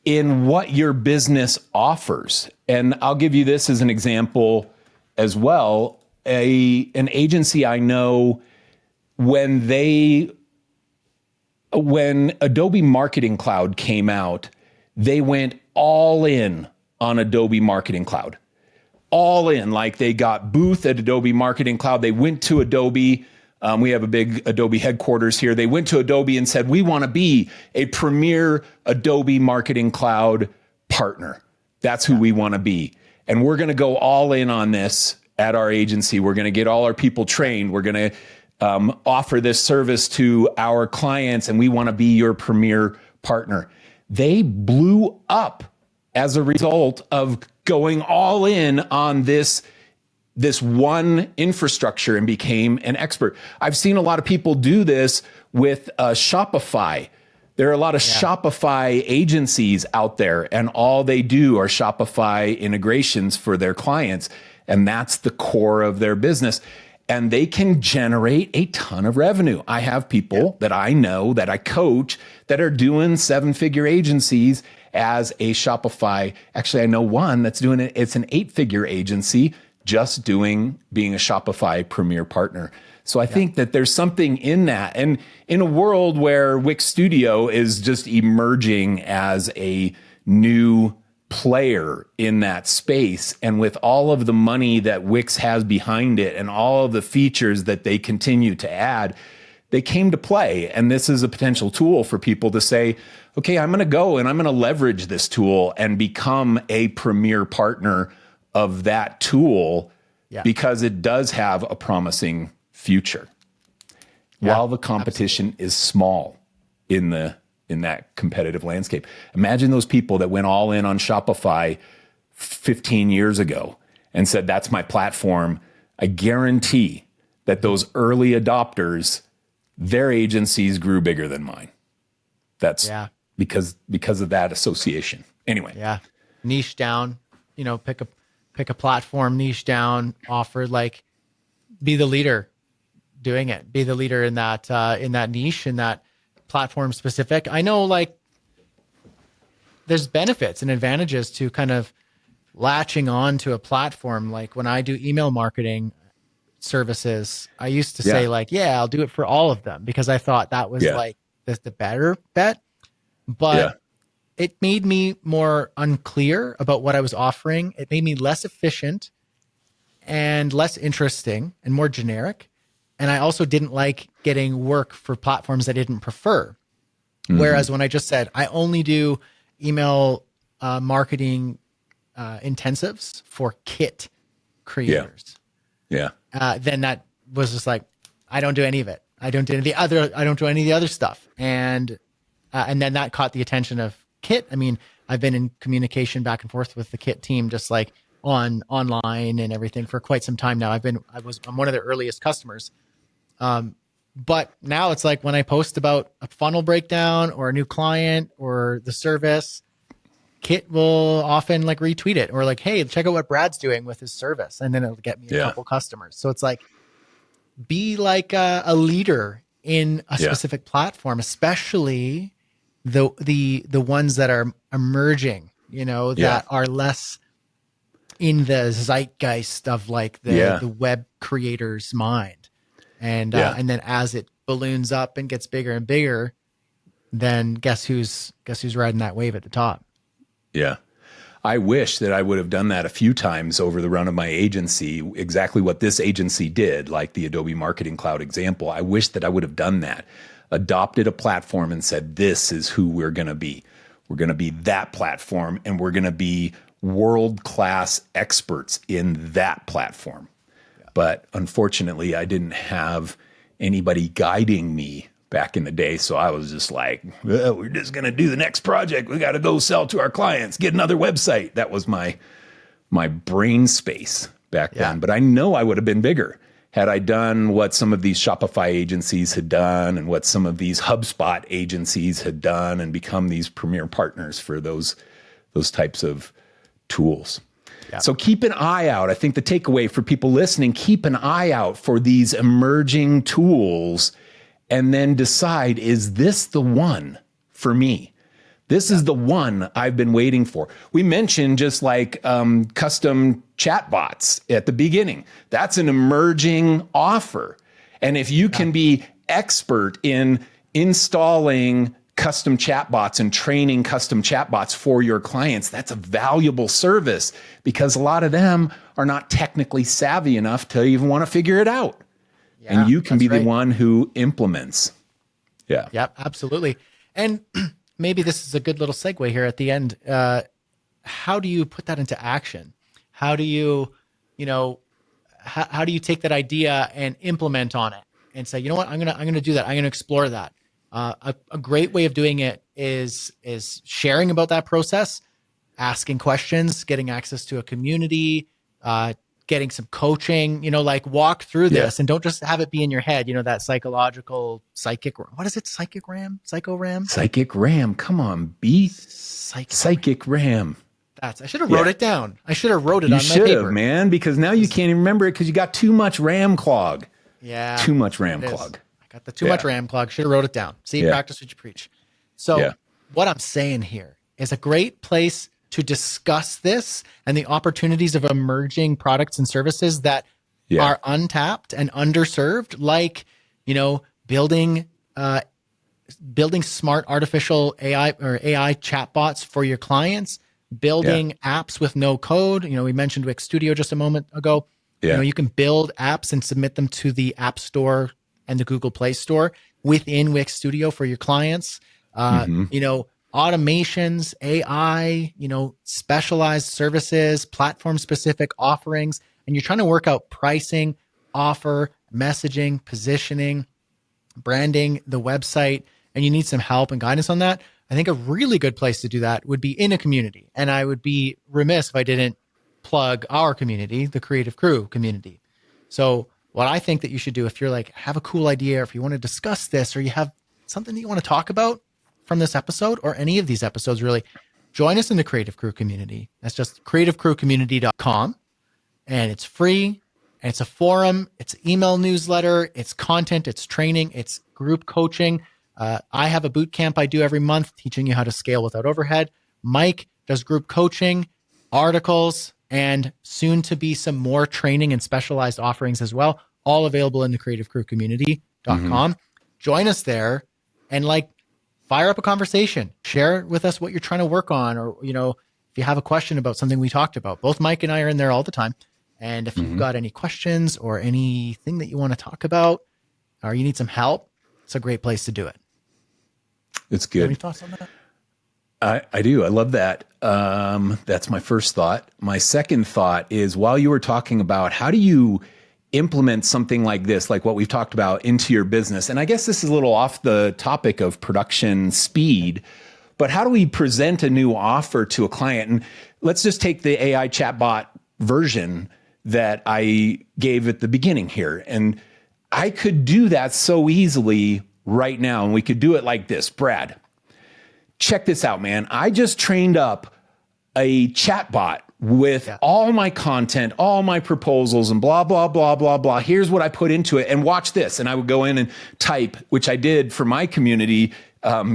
in what your business offers. And I'll give you this as an example as well. An agency I know, when Adobe Marketing Cloud came out, they went all in on Adobe Marketing Cloud. All in, like they got booth at Adobe Marketing Cloud. They went to Adobe. We have a big Adobe headquarters here. They went to Adobe and said, we want to be a premier Adobe Marketing Cloud partner. That's who we want to be. And we're going to go all in on this at our agency. We're going to get all our people trained. We're going to offer this service to our clients, and we want to be your premier partner. They blew up as a result of going all in on this one infrastructure and became an expert. I've seen a lot of people do this with Shopify. There are a lot of Shopify agencies out there, and all they do are Shopify integrations for their clients. And that's the core of their business. And they can generate a ton of revenue. I have people that I know, that I coach, that are doing 7-figure agencies as a Shopify. Actually, I know one that's doing it. It's an 8-figure agency just being a Shopify premier partner. So I think that there's something in that. And in a world where Wix Studio is just emerging as a new player in that space, and with all of the money that Wix has behind it and all of the features that they continue to add, they came to play. And this is a potential tool for people to say, okay, I'm going to go and I'm going to leverage this tool and become a premier partner of that tool because it does have a promising future while the competition is small in that competitive landscape. Imagine those people that went all in on Shopify 15 years ago and said, that's my platform. I guarantee that those early adopters, their agencies grew bigger than mine. That's because of that association. Anyway. Yeah. Niche down, pick a platform, niche down, offer, like, be the leader doing it. Be the leader in that niche, in that platform specific. I know, like, there's benefits and advantages to kind of latching on to a platform. Like when I do email marketing services, I used to say I'll do it for all of them because I thought that was like the better bet. But it made me more unclear about what I was offering. It made me less efficient and less interesting and more generic. And I also didn't like getting work for platforms I didn't prefer. Whereas when I just said, I only do email marketing intensives for kit creators. Yeah. Then that was just like, I don't do any of it. I don't do any of the other stuff. And then that caught the attention of Kit. I mean, I've been in communication back and forth with the Kit team, just like online and everything for quite some time now. I'm one of their earliest customers. But now it's like when I post about a funnel breakdown or a new client or the service, Kit will often like retweet it or like, hey, check out what Brad's doing with his service. And then it'll get me a couple customers. So it's like, be like a leader in a specific platform, especially the ones that are emerging, that are less in the zeitgeist of like the web creator's mind. And then as it balloons up and gets bigger and bigger, then guess who's riding that wave at the top? Yeah. I wish that I would have done that a few times over the run of my agency, exactly what this agency did, like the Adobe Marketing Cloud example. I wish that I would have done that, adopted a platform and said, this is who we're going to be. We're going to be that platform, and we're going to be world-class experts in that platform. Yeah. But unfortunately, I didn't have anybody guiding me back in the day. So I was just like, well, we're just going to do the next project. We got to go sell to our clients, get another website. That was my brain space back then. But I know I would have been bigger had I done what some of these Shopify agencies had done and what some of these HubSpot agencies had done and become these premier partners for those types of tools. Yeah. So keep an eye out. I think the takeaway for people listening, keep an eye out for these emerging tools and then decide, is this the one for me? This is the one I've been waiting for. We mentioned just like custom chatbots at the beginning. That's an emerging offer. And if you can be expert in installing custom chatbots and training custom chatbots for your clients, that's a valuable service because a lot of them are not technically savvy enough to even want to figure it out. Yeah, and you can be the one who implements. Yeah. Yep, absolutely. And maybe this is a good little segue here at the end. How do you put that into action? How do you, how do you take that idea and implement on it and say, you know what, I'm gonna do that. I'm gonna explore that. A great way of doing it is sharing about that process, asking questions, getting access to a community, getting some coaching, like walk through this and don't just have it be in your head, that psychic, what is it? Psychic RAM? Come on, beat psychic RAM. I should have wrote it down. I should have wrote it on my paper. You should have, man, because now you can't even remember it because you got too much RAM clog. Yeah. Too much RAM clog. I got the too much RAM clog. Should have wrote it down. See, practice what you preach. So what I'm saying here is a great place to discuss this and the opportunities of emerging products and services that are untapped and underserved, like, building smart artificial AI or AI chatbots for your clients, building apps with no code. We mentioned Wix Studio just a moment ago. You can build apps and submit them to the App Store and the Google Play Store within Wix Studio for your clients. Automations, AI, specialized services, platform-specific offerings, and you're trying to work out pricing, offer, messaging, positioning, branding, the website, and you need some help and guidance on that. I think a really good place to do that would be in a community. And I would be remiss if I didn't plug our community, the Creative Crew community. So what I think that you should do if you're like, have a cool idea, or if you want to discuss this, or you have something that you want to talk about from this episode or any of these episodes, really, join us in the Creative Crew community. That's just creativecrewcommunity.com. And it's free. And it's a forum. It's email newsletter. It's content. It's training. It's group coaching. I have a boot camp I do every month teaching you how to scale without overhead. Mike does group coaching, articles, and soon to be some more training and specialized offerings as well, all available in the creativecrewcommunity.com. Join us there and fire up a conversation. Share with us what you're trying to work on, or, if you have a question about something we talked about. Both Mike and I are in there all the time. And if you've got any questions or anything that you want to talk about, or you need some help, it's a great place to do it. It's Do you have good. any thoughts on that? I do. I love that. That's my first thought. My second thought is, while you were talking about how do you implement something like this, like what we've talked about, into your business, and I guess this is a little off the topic of production speed, but how do we present a new offer to a client? And let's just take the AI chatbot version that I gave at the beginning here. And I could do that so easily right now. And we could do it like this. Brad, check this out, man. I just trained up a chatbot with all my content, all my proposals, and blah, blah, blah, blah, blah. Here's what I put into it. And watch this. And I would go in and type, which I did for my community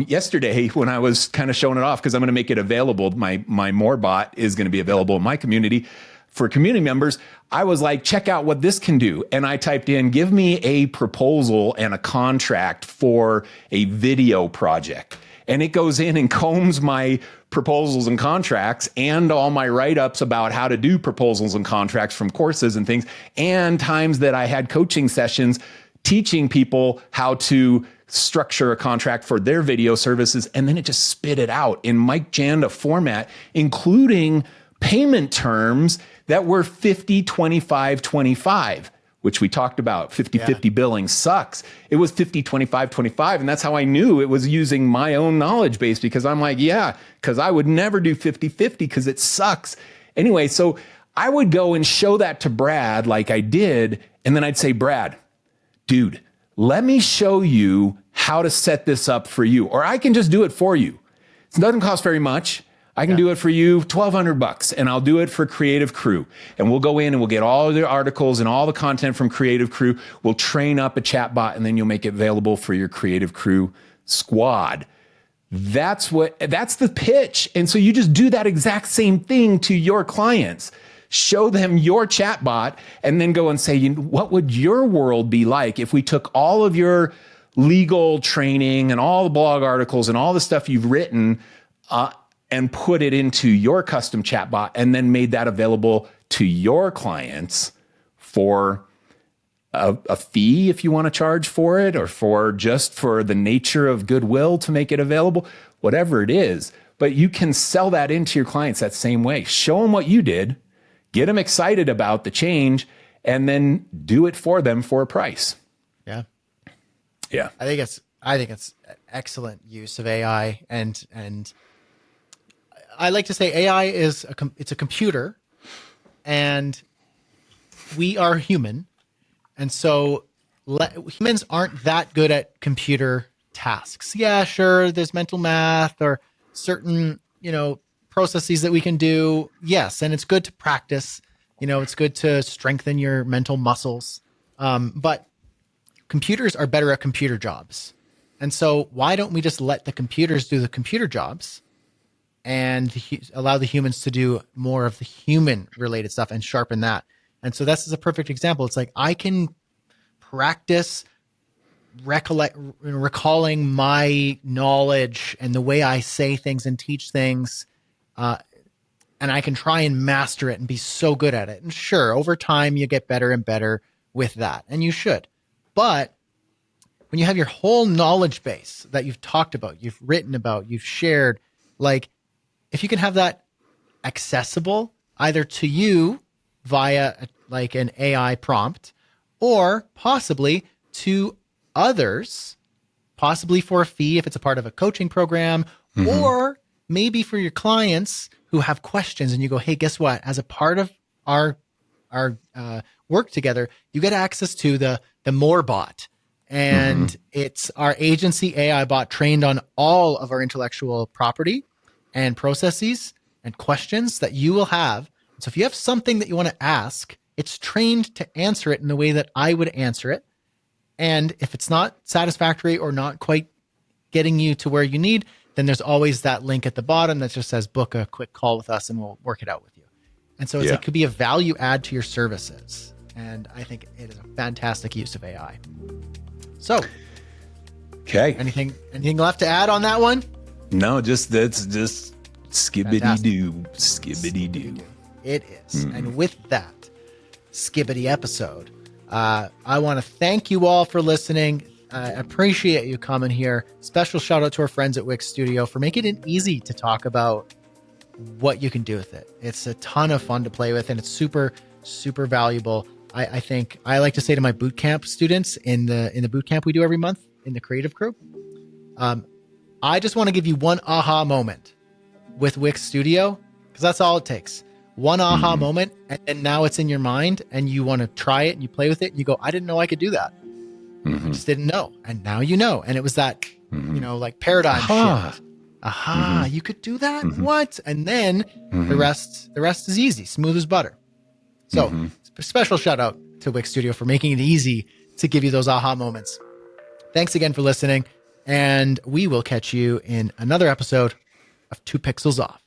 yesterday when I was kind of showing it off, because I'm going to make it available. My Morbot is going to be available in my community for community members. I was like, check out what this can do. And I typed in, give me a proposal and a contract for a video project. And it goes in and combs my proposals and contracts and all my write-ups about how to do proposals and contracts from courses and things, and times that I had coaching sessions teaching people how to structure a contract for their video services. And then it just spit it out in Mike Janda format, including payment terms that were 50, 25, 25. Which we talked about. 50-50 billing sucks. It was 50, 25, 25. And that's how I knew it was using my own knowledge base, because I'm like, yeah, because I would never do 50-50 because it sucks. Anyway, so I would go and show that to Brad like I did. And then I'd say, Brad, dude, let me show you how to set this up for you. Or I can just do it for you. It doesn't cost very much. I can do it for you, $1,200, and I'll do it for Creative Crew. And we'll go in and we'll get all the articles and all the content from Creative Crew. We'll train up a chatbot, and then you'll make it available for your Creative Crew squad. That's the pitch. And so you just do that exact same thing to your clients. Show them your chatbot, and then go and say, what would your world be like if we took all of your legal training and all the blog articles and all the stuff you've written, and put it into your custom chatbot, and then made that available to your clients for a fee if you want to charge for it, or for just for the nature of goodwill to make it available, whatever it is. But you can sell that into your clients that same way. Show them what you did, get them excited about the change, and then do it for them for a price. Yeah. Yeah. I think it's excellent use of AI, and I like to say AI is it's a computer, and we are human. And so humans aren't that good at computer tasks. Yeah, sure. There's mental math or certain, processes that we can do. Yes. And it's good to practice, it's good to strengthen your mental muscles. But computers are better at computer jobs. And so why don't we just let the computers do the computer jobs, and allow the humans to do more of the human related stuff and sharpen that? And so this is a perfect example. It's like, I can practice recalling my knowledge and the way I say things and teach things. And I can try and master it and be so good at it. And sure, over time you get better and better with that, and you should. But when you have your whole knowledge base that you've talked about, you've written about, you've shared, like, if you can have that accessible either to you via like an AI prompt, or possibly to others, possibly for a fee if it's a part of a coaching program, or maybe for your clients who have questions, and you go, hey, guess what? As a part of our work together, you get access to the Morbot. And it's our agency AI bot trained on all of our intellectual property and processes and questions that you will have. So if you have something that you want to ask, it's trained to answer it in the way that I would answer it. And if it's not satisfactory or not quite getting you to where you need, then there's always that link at the bottom that just says, book a quick call with us and we'll work it out with you. And so it could be a value add to your services. And I think it is a fantastic use of AI. So, okay. Anything left to add on that one? No, that's just skibbity doo. It is. And with that skibbity episode, I want to thank you all for listening. I appreciate you coming here. Special shout out to our friends at Wix Studio for making it easy to talk about what you can do with it. It's a ton of fun to play with, and it's super, super valuable. I think I like to say to my bootcamp students in the bootcamp we do every month in the creative group, I just want to give you one aha moment with Wix Studio, because that's all it takes. One aha moment, and now it's in your mind, and you want to try it, and you play with it, and you go, I didn't know I could do that. I just didn't know. And now you know. And it was that, like paradigm shift. Aha, you could do that? What? And then the rest is easy, smooth as butter. So special shout out to Wix Studio for making it easy to give you those aha moments. Thanks again for listening. And we will catch you in another episode of 2 Pixels Off.